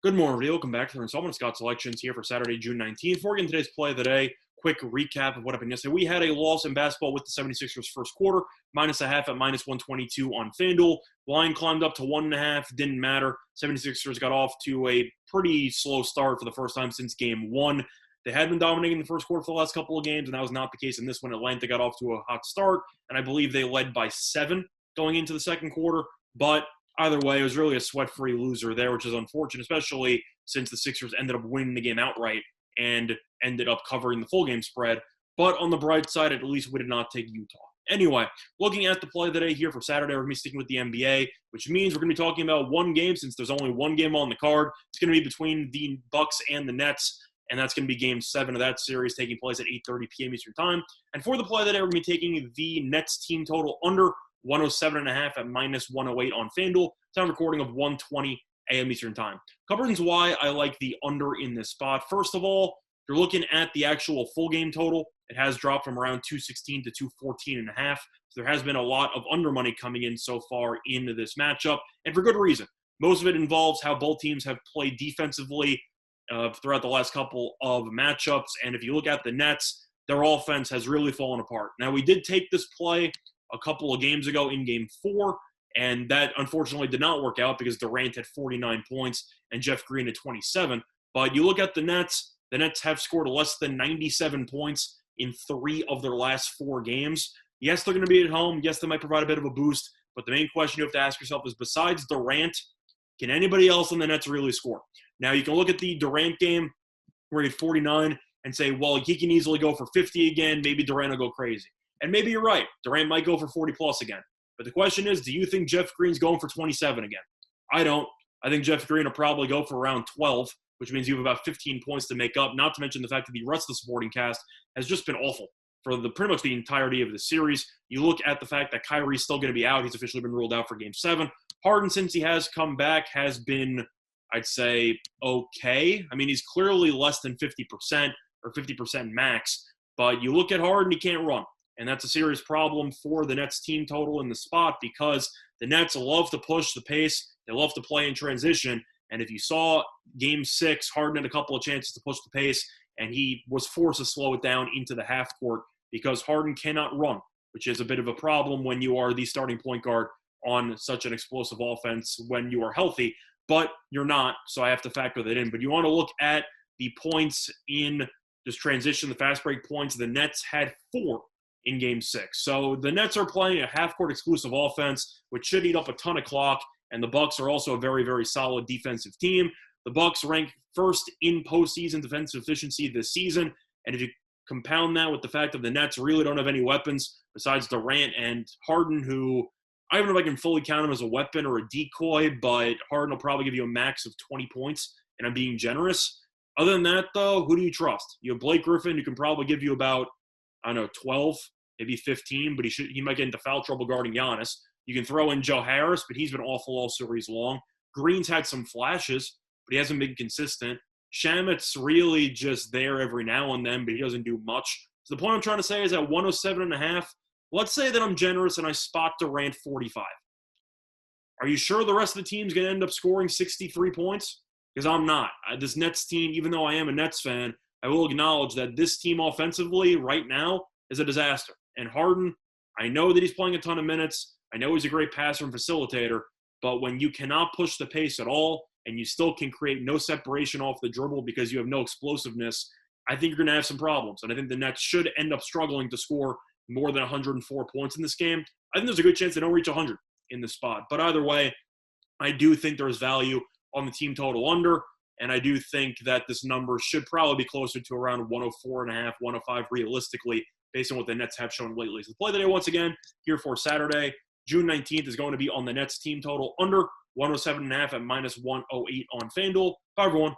Good morning, everybody. Welcome back to the installment of Scott Selections here for Saturday, June 19th. Before we get into today's play of the day, quick recap of what happened yesterday. We had a loss in basketball with the 76ers first quarter, minus a half at minus 122 on FanDuel. Line climbed up to 1.5, didn't matter. 76ers got off to a pretty slow start for the first time since game one. They had been dominating the first quarter for the last couple of games, and that was not the case in this one. Atlanta got off to a hot start, and I believe they led by 7 going into the second quarter, but either way, it was really a sweat-free loser there, which is unfortunate, especially since the Sixers ended up winning the game outright and ended up covering the full game spread. But on the bright side, at least we did not take Utah. Anyway, looking at the play of the day here for Saturday, we're going to be sticking with the NBA, which means we're going to be talking about one game since there's only one game on the card. It's going to be between the Bucks and the Nets, and that's going to be Game 7 of that series taking place at 8:30 p.m. Eastern Time. And for the play of the day, we're going to be taking the Nets team total under 107.5 at minus 108 on FanDuel. Time recording of 1:20 a.m. Eastern Time. Couple reasons why I like the under in this spot. First of all, if you're looking at the actual full game total, it has dropped from around 216 to 214.5. So there has been a lot of under money coming in so far into this matchup, and for good reason. Most of it involves how both teams have played defensively throughout the last couple of matchups. And if you look at the Nets, their offense has really fallen apart. Now, we did take this play a couple of games ago in Game 4, and that unfortunately did not work out because Durant had 49 points and Jeff Green had 27. But you look at the Nets have scored less than 97 points in 3 of their last 4 games. Yes, they're going to be at home. Yes, they might provide a bit of a boost. But the main question you have to ask yourself is, besides Durant, can anybody else on the Nets really score? Now, you can look at the Durant game where he had 49 and say, well, he can easily go for 50 again. Maybe Durant will go crazy. And maybe you're right. Durant might go for 40-plus again. But the question is, do you think Jeff Green's going for 27 again? I don't. I think Jeff Green will probably go for around 12, which means you have about 15 points to make up, not to mention the fact that the rest of the supporting cast has just been awful for pretty much the entirety of the series. You look at the fact that Kyrie's still going to be out. He's officially been ruled out for Game 7. Harden, since he has come back, has been, I'd say, okay. I mean, he's clearly less than 50% or 50% max. But you look at Harden, he can't run. And that's a serious problem for the Nets team total in the spot because the Nets love to push the pace. They love to play in transition. And if you saw Game 6, Harden had a couple of chances to push the pace, and he was forced to slow it down into the half court because Harden cannot run, which is a bit of a problem when you are the starting point guard on such an explosive offense when you are healthy. But you're not, so I have to factor that in. But you want to look at the points in this transition, the fast break points. The Nets had 4 in Game 6. So the Nets are playing a half-court exclusive offense, which should eat up a ton of clock, and the Bucks are also a very, very solid defensive team. The Bucks rank first in postseason defensive efficiency this season, and if you compound that with the fact that the Nets really don't have any weapons besides Durant and Harden, who I don't know if I can fully count him as a weapon or a decoy, but Harden will probably give you a max of 20 points, and I'm being generous. Other than that, though, who do you trust? You have Blake Griffin, who can probably give you about 12, maybe 15, but he might get into foul trouble guarding Giannis. You can throw in Joe Harris, but he's been awful all series long. Green's had some flashes, but he hasn't been consistent. Shamet's really just there every now and then, but he doesn't do much. So the point I'm trying to say is at 107.5, let's say that I'm generous and I spot Durant 45. Are you sure the rest of the team's going to end up scoring 63 points? Because I'm not. This Nets team, even though I am a Nets fan, I will acknowledge that this team offensively right now is a disaster. And Harden, I know that he's playing a ton of minutes. I know he's a great passer and facilitator. But when you cannot push the pace at all and you still can create no separation off the dribble because you have no explosiveness, I think you're going to have some problems. And I think the Nets should end up struggling to score more than 104 points in this game. I think there's a good chance they don't reach 100 in this spot. But either way, I do think there's value on the team total under. And I do think that this number should probably be closer to around 104.5, 105 realistically, based on what the Nets have shown lately. So the play of the day, once again, here for Saturday, June 19th, is going to be on the Nets team total under 107.5 at minus 108 on FanDuel. Bye, everyone.